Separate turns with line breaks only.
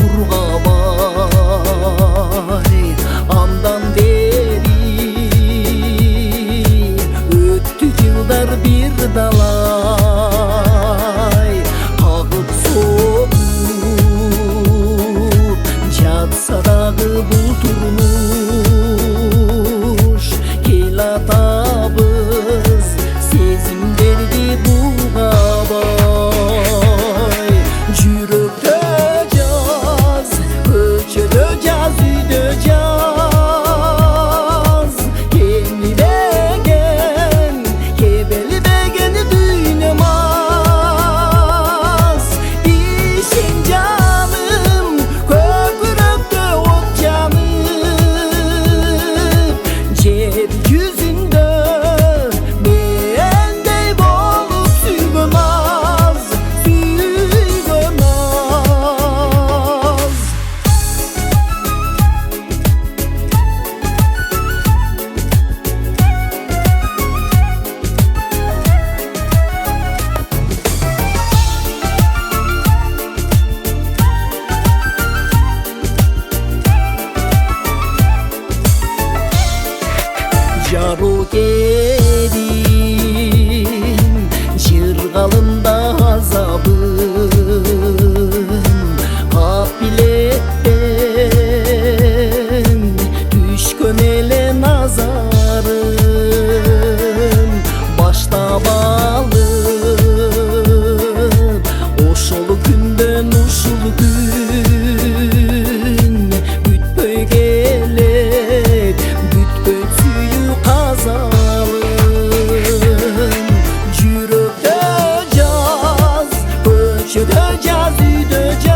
kurgabay andan beri öttü yıllar bir dalay ağıp soğup жатса дағы bulturmuş келатабыз сезимдерди бугабай жүрөктө жаз көчөдө жаз үйдө жаз кемибеген кебелибеген дүйнөмаз ишин жаным көкүрөктө от жанып жер жүзүндө мендей болуп сүйгөн аз сүйгөн аз жару керим жыргалымда азабым капилеттен түшкөн эле назарым баштап алып ошол күндөн ушул күн бүтпөй келет бүткөй сүйүү казалым жүрөктө жаз көчөдө жаз үйдө жаз